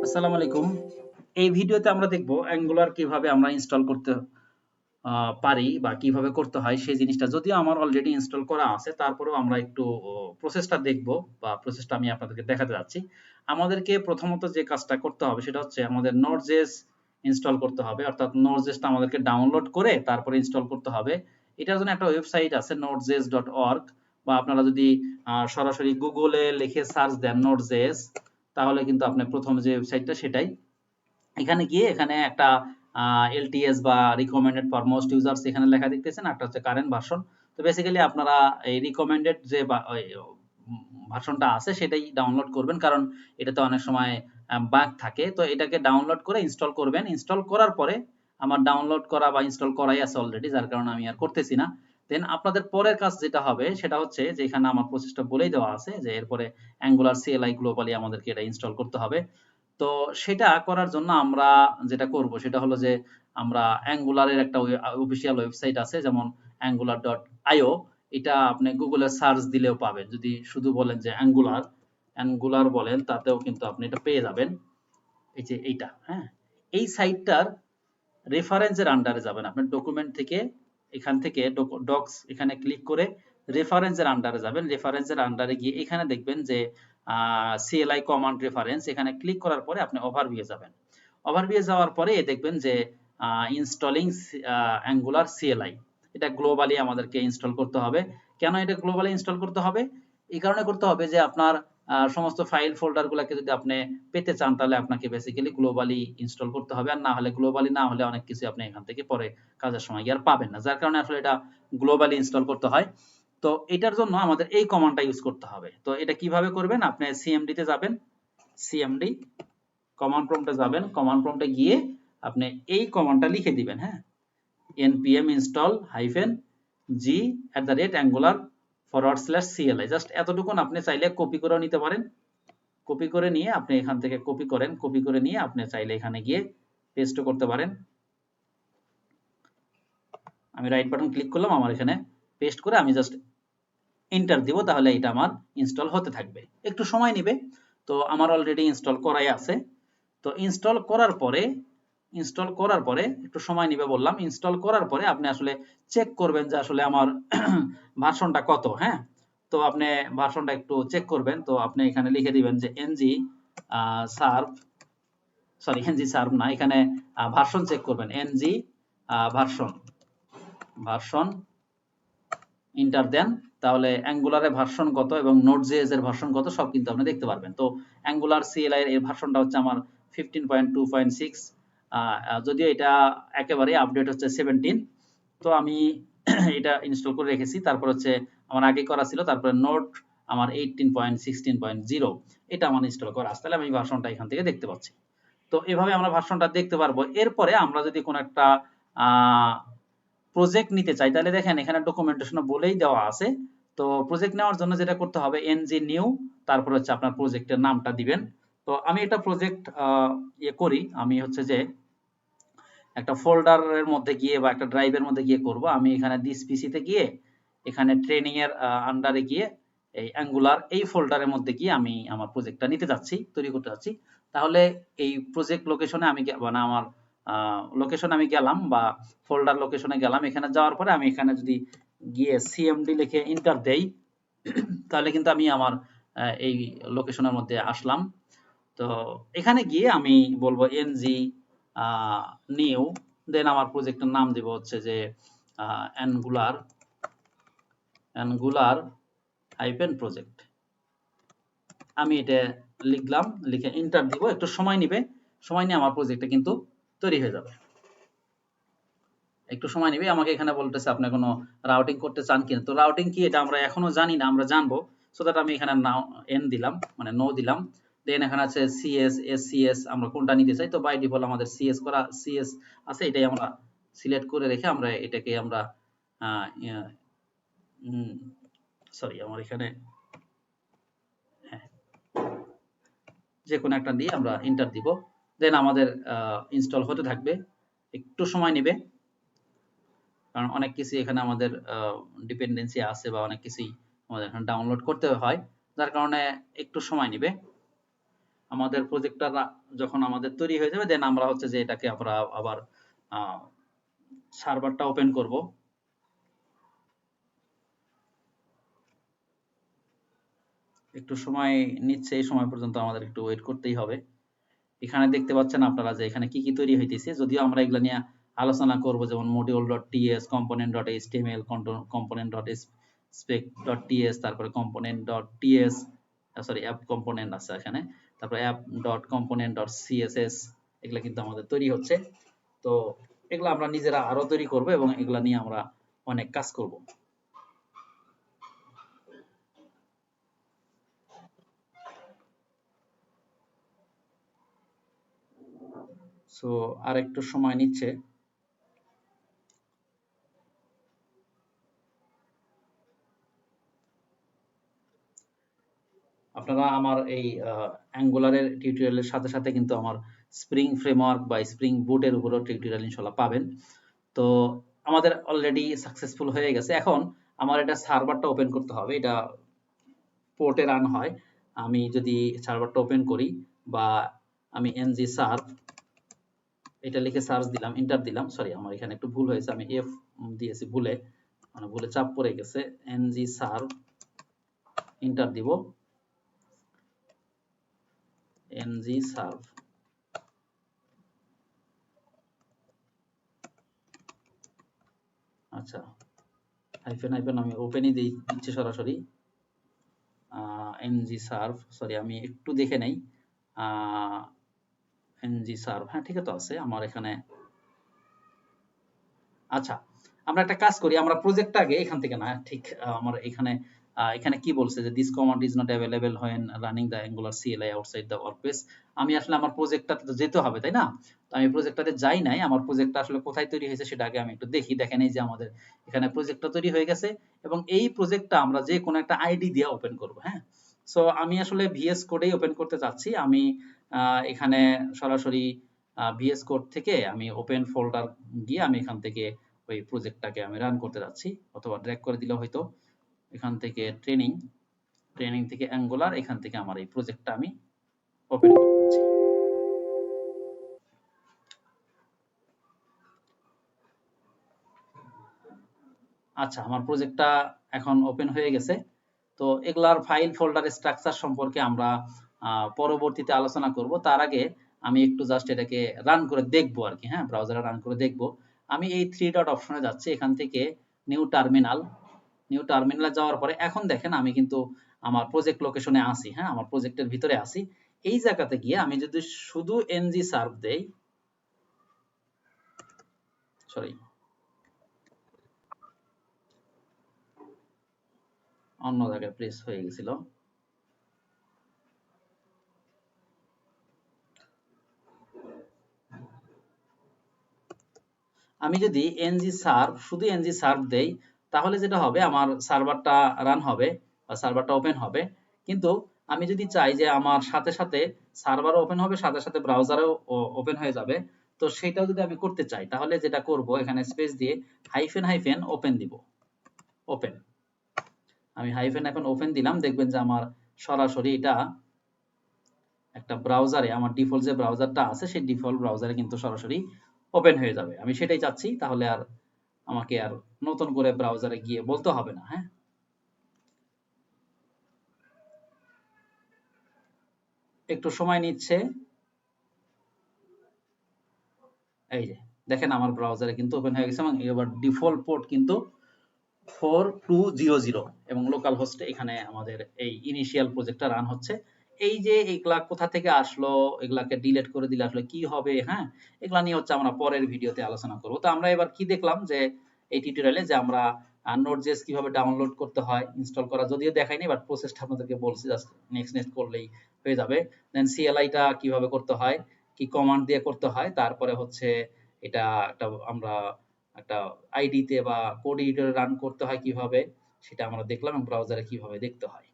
আসসালামু আলাইকুম। এই ভিডিওতে আমরা দেখব অ্যাঙ্গুলার কিভাবে আমরা ইনস্টল করতে পারি বা কিভাবে করতে হয় সেই জিনিসটা। যদিও আমার অলরেডি ইনস্টল করা আছে, তারপরেও আমরা একটু প্রসেসটা দেখব বা প্রসেসটা আমি আপনাদেরকে দেখাতে যাচ্ছি। আমাদেরকে প্রথমত যে কাজটা করতে হবে সেটা হচ্ছে আমাদের Node.js ইনস্টল করতে হবে। অর্থাৎ Node.js টা আমাদেরকে ডাউনলোড করে তারপরে ইনস্টল করতে হবে। এটার জন্য একটা ওয়েবসাইট আছে nodejs.org, বা আপনারা যদি সরাসরি গুগলে লিখে সার্চ দেন Node.js, তাহলে কিন্তু আপনি প্রথম যে ওয়েবসাইটটা সেটাই। এখানে গিয়ে এখানে একটা এলটিএস বা রিকমেন্ডেড ফর মোস্ট ইউজার্স এখানে লেখা দেখতেছেন, একটা হচ্ছে কারেন্ট ভার্সন। তো বেসিক্যালি আপনারা এই রিকমেন্ডেড যে ভার্সনটা আছে সেটাই ডাউনলোড করবেন, কারণ এটাতে অনেক সময় বাগ থাকে। তো এটাকে ডাউনলোড করে ইনস্টল করবেন। ইনস্টল করার পরে আমার ডাউনলোড করা বা ইনস্টল করাই আছে অলরেডি, যার কারণে আমি আর করতেছি না। দেন আপনাদের পরের কাজ যেটা হবে সেটা হচ্ছে যে এখানে আমার প্রসেসটা বলেই দেওয়া আছে যে এরপরে অ্যাঙ্গুলার সিএলআই গ্লোবালি আমাদেরকে এটা ইনস্টল করতে হবে। তো সেটা করার জন্য আমরা যেটা করব সেটা হলো যে আমরা অ্যাঙ্গুলারের একটা অফিসিয়াল ওয়েবসাইট আছে, যেমন angular.io। এটা আপনি গুগলে সার্চ দিলেও পাবেন। যদি শুধু বলেন যে অ্যাঙ্গুলার অ্যাঙ্গুলার বলেন, তাতেও কিন্তু আপনি এটা পেয়ে যাবেন। এই যে এইটা, হ্যাঁ, এই সাইটটার রেফারেন্সের আন্ডারে যাবেন। আপনার ডকুমেন্ট থেকে এখান থেকে ডক্স এখানে ক্লিক করে রেফারেন্সের আন্ডারে যাবেন। রেফারেন্সের আন্ডারে গিয়ে এখানে দেখবেন যে সিএলআই কমান্ড রেফারেন্স, এখানে ক্লিক করার পরে আপনি ওভারভিউ যাবেন। ওভারভিউ যাওয়ার পরে দেখবেন যে ইনস্টলিং অ্যাঙ্গুলার সিএলআই, এটা গ্লোবালি আমাদেরকে ইনস্টল করতে হবে। কেন এটা গ্লোবালি ইনস্টল করতে হবে? এই কারণে করতে হবে যে আপনার সমস্ত ফাইল ফোল্ডারগুলোকে যদি আপনি পেতে চান, তাহলে আপনাকে বেসিক্যালি গ্লোবালি ইনস্টল করতে হবে। আর না হলে গ্লোবালি না হলে অনেক কিছু আপনি এখান থেকে পরে কাজের সময় গিয়ে আর পাবেন না, যার কারণে আসলে এটা গ্লোবালি ইনস্টল করতে হয়। তো এটার জন্য আমাদের এই কমান্ডটা ইউজ করতে হবে। তো এটা কিভাবে করবেন? আপনি সিএমডি তে যাবেন, সিএমডি কমান্ড প্রম্পটে যাবেন। কমান্ড প্রম্পটে গিয়ে আপনি এই কমান্ডটা লিখে দিবেন, হ্যাঁ, npm install -g @angular/CLI। Just এতটুকুন আপনি চাইলে কপি করেও নিতে পারেন। কপি করে নিয়ে আপনি এখান থেকে কপি করেন, কপি করে নিয়ে আপনি চাইলে এখানে গিয়ে পেস্টও করতে পারেন। আমি রাইট বাটন ক্লিক করলাম, আমার এখানে পেস্ট করে আমি জাস্ট এন্টার দিব, তাহলে এটা আমার ইনস্টল হতে থাকবে। একটু সময় নেবে। তো আমার অলরেডি ইনস্টল করাই আছে। তো ইনস্টল করার পরে একটু সময় নেবে বললাম। ইনস্টল করার পরে আপনি আসলে চেক করবেন যে আসলে আমার ভার্সনটা কত, হ্যাঁ। তো আপনি ভার্সনটা একটু চেক করবেন। তো আপনি এখানে লিখে দিবেন যে NG serve, sorry NG serve না, এখানে ভার্সন চেক করবেন, NG version version enter then, তাহলে অ্যাঙ্গুলারের ভার্সন কত এবং নোড.জেএস এর ভার্সন কত সব কিন্তু আপনি দেখতে পারবেন। তো অ্যাঙ্গুলার সিএলআই এর ভার্সনটা হচ্ছে আমার 15.2.6, যদিও এটা একেবারে আপডেট হচ্ছে 17। তো আমি এটা ইনস্টল করে রেখেছি। তারপর হচ্ছে আমার আগে করা ছিল, তারপরে নোড আমার 18.16.0, এটা আমার ইনস্টল করা আছে। তাহলে আমি ভার্সনটা এখান থেকে দেখতে পাচ্ছি। তো এভাবে আমরা ভার্সনটা দেখতে পারবো। এরপরে আমরা যদি কোনো একটা প্রজেক্ট নিতে চাই, তাহলে দেখেন এখানে ডকুমেন্টেশনে বলেই দেওয়া আছে। তো প্রজেক্ট নেওয়ার জন্য যেটা করতে হবে, এনজি নিউ, তারপর হচ্ছে আপনার প্রজেক্টের নামটা দিবেন। তো আমি একটা প্রজেক্ট করি, আমি হচ্ছে যে একটা ফোল্ডারের মধ্যে গিয়ে বা একটা ড্রাইভের মধ্যে গিয়ে করব। আমি এখানে দিস পিসিতে গিয়ে এখানে ট্রেনিং এর আন্ডারে গিয়ে এই অ্যাঙ্গুলার এই ফোল্ডারের মধ্যে গিয়ে আমি আমার প্রজেক্টটা নিতে যাচ্ছি, তৈরি করতে যাচ্ছি। তাহলে এই প্রজেক্ট লোকেশনে আমি মানে আমার লোকেশনে আমি গেলাম বা ফোল্ডার লোকেশনে গেলাম। এখানে যাওয়ার পরে আমি এখানে যদি গিয়ে সিএমডি লিখে এন্টার দেই, তাহলে কিন্তু আমি আমার এই লোকেশনের মধ্যে আসলাম। তো এখানে গিয়ে আমি বলবো এনজি নিউ, দেন আমার প্রজেক্টের নাম দিব হচ্ছে যে অ্যাঙ্গুলার প্রজেক্ট। আমি এটা লিখলাম, লিখে এন্টার দিব। একটু সময় নিবে, সময় নিয়ে আমার প্রজেক্টটা কিন্তু তৈরি হয়ে যাবে। একটু সময় নিবে। আমাকে এখানে বলতেছে আপনি কোনো রাউটিং করতে চান কিনা। তো রাউটিং কি এটা আমরা এখনো জানি না, আমরা জানবো। সো দ্যাট আমি এখানে নাও এন দিলাম, মানে নো দিলাম। দেন এখানে আছে সিএস, এসসিএস, আমরা কোনটা নিতে চাই। তো বাই ডিফল্ট আমাদের সিএস করা, সিএস আছে, এটাই আমরা সিলেক্ট করে রেখে আমরা এটাকে আমরা সরি আমার এখানে, হ্যাঁ, যে কোনো একটা দিয়ে আমরা এন্টার দিব। দেন আমাদের ইনস্টল হতে থাকবে, একটু সময় নেবে, কারণ অনেক কিছু এখানে আমাদের ডিপেন্ডেন্সি আছে বা অনেক কিছুই আমাদের এখানে ডাউনলোড করতে হয়, যার কারণে একটু সময় নেবে। আমাদের প্রজেক্টটা যখন আমাদের তৈরি হয়ে যাবে দেন আমরা হচ্ছে যে এটাকে আমরা আবার সার্ভারটা ওপেন করব। একটু সময় নিচ্ছে, এই সময় পর্যন্ত আমাদের একটু ওয়েট করতেই হবে। এখানে দেখতে পাচ্ছেন আপনারা যে এখানে কি কি তৈরি হইতেছে, যদিও আমরা এগুলা নিয়ে আলোচনা করব, যেমন module.ts, component.html, component.spec.ts, তারপরে component.ts, সরি অ্যাপ কম্পোনেন্ট আছে এখানে, তারপরে app.component.css, এগুলা কিন্তু আমাদের তৈরি হচ্ছে। তো এগুলা আমরা নিজেরা আরো তৈরি করব এবং এগুলা নিয়ে আমরা অনেক কাজ করব। সো আর একটু সময় নিচ্ছে। আপনারা আমার এই অ্যাঙ্গুলারের টিউটোরিয়ালের সাথে সাথে কিন্তু আমার স্প্রিং ফ্রেমওয়ার্ক বা স্প্রিং বুটের উপরও টিউটোরিয়াল ইনশাল্লাহ পাবেন। তো আমাদের অলরেডি সাকসেসফুল হয়ে গেছে। এখন আমার এটা সার্ভারটা ওপেন করতে হবে, এটা পোর্টে রান হয়। আমি যদি সার্ভারটা ওপেন করি বা আমি ng সার্ভ এটা লিখে সার্চ দিলাম, এন্টার দিলাম, সরি আমার এখানে একটু ভুল হয়েছে, আমি এফ দিয়েছি ভুলে, মানে ভুলে চাপ পড়ে গেছে, ng সার্ভ এন্টার দিব, ng সার্ভ। আচ্ছা, হাইফেন হাইফেন আমি ওপেনই দিচ্ছি সরাসরি। ng সার্ভ, সরি আমি একটু দেখে নেই, ng সার্ভ, হ্যাঁ ঠিক আছে আমার এখানে। আচ্ছা, আমরা একটা কাজ করি, আমরা প্রজেক্টটা আগে এখান থেকে না, ঠিক আমার এখানে এখানে কি বলছে যে this command is not available when running the Angular CLI outside the workspace. আমি আসলে আমার প্রজেক্টটাতে তো যেতে হবে তাই না, তো আমি প্রজেক্টটাতে যাই নাই, আমার প্রজেক্টটা আসলে কোথায় তৈরি হয়েছে সেটা আগে আমি একটু দেখি। দেখেন এই যে আমাদের এখানে প্রজেক্টটা তৈরি হয়ে গেছে এবং এই প্রজেক্টটা আমরা যে কোনো একটা আইডি দিয়ে ওপেন করব। হ্যাঁ, সো আমি আসলে ভিএস কোডেই ওপেন করতে চাচ্ছি। আমি এখানে সরাসরি ভিএস কোড থেকে আমি ওপেন ফোল্ডার গিয়ে আমি এখান থেকে ওই প্রজেক্টটাকে আমি রান করতে যাচ্ছি, অথবা ড্র্যাগ করে দিলে হয়তো এখান থেকে ট্রেনিং, ট্রেনিং থেকে অ্যাঙ্গুলার, এখান থেকে আমার এই প্রজেক্টটা আমি ওপেন করতে যাচ্ছি। আচ্ছা, আমার প্রজেক্টটা এখন ওপেন হয়ে গেছে। তো এগুলার ফাইল ফোল্ডার স্ট্রাকচার সম্পর্কে আমরা পরবর্তীতে আলোচনা করব। তার আগে আমি একটু জাস্ট এটাকে রান করে দেখবো আর কি। হ্যাঁ, ব্রাউজারে রান করে দেখবো। আমি এই থ্রি ডট অপশনে যাচ্ছি, এখান থেকে নিউ টার্মিনাল, নিউ টার্মিনালে যাওয়ার পরে এখন দেখেন আমি কিন্তু আমার প্রজেক্ট লোকেশনে আসি। হ্যাঁ, আমার প্রজেক্টের ভিতরে আসি। এই জায়গাতে গিয়ে আমি যদি শুধু এনজি সার্ভ দেই, সরি অন্য জায়গায় প্রেস হয়ে গেছিল। আমি যদি এনজি সার্ভ, শুধু এনজি সার্ভ দেই, তাহলে যেটা হবে আমার সার্ভারটা রান হবে বা সার্ভারটা ওপেন হবে। কিন্তু আমি যদি চাই যে আমার সাথে সাথে সার্ভারও ওপেন হবে, সাথে সাথে ব্রাউজারও ওপেন হয়ে যাবে, তো সেটাও যদি আমি করতে চাই তাহলে যেটা করব, এখানে স্পেস দিয়ে হাইফেন হাইফেন ওপেন দিব, ওপেন। আমি হাইফেন এখন ওপেন দিলাম, দেখবেন যে আমার সরাসরি এটা একটা ব্রাউজারে, আমার ডিফল্ট যে ব্রাউজারটা আছে সেই ডিফল্ট ব্রাউজারে কিন্তু সরাসরি ওপেন হয়ে যাবে। আমি সেটাই চাচ্ছি, তাহলে আর আমাকে আর নতুন করে ব্রাউজারে গিয়ে বলতে হবে না। হ্যাঁ, একটু সময় নিচ্ছে। এই যে দেখেন আমার ব্রাউজারে কিন্তু ওপেন হয়ে গেছে এবং এবার ডিফল্ট পোর্ট কিন্তু 4200 এবং লোকাল হোস্টে এখানে আমাদের এই ইনিশিয়াল প্রজেক্টটা রান হচ্ছে। এই যে এগুলা কোথা থেকে আসলো, এগুলাকে ডিলিট করে দিলে আসলে কি হবে, হ্যাঁ এগুলা নিয়ে হচ্ছে আমরা পরের ভিডিওতে আলোচনা করব। তো আমরা এবার কি দেখলাম যে এই টিউটোরিয়ালে যে আমরা নোড.জেএস কিভাবে ডাউনলোড করতে হয়, ইনস্টল করা যদিও দেখাইনি, বাট প্রসেসটা আপনাদেরকে বলছি, জাস্ট নেক্সট নেক্সট করলেই হয়ে যাবে। দেন সিএলআইটা কিভাবে করতে হয়, কি কমান্ড দিয়ে করতে হয়, তারপরে হচ্ছে এটা একটা আমরা একটা আইডিতে বা কোড এডিটরে রান করতে হয় কিভাবে, সেটা আমরা দেখলাম এবং ব্রাউজারে কিভাবে দেখতে হয়।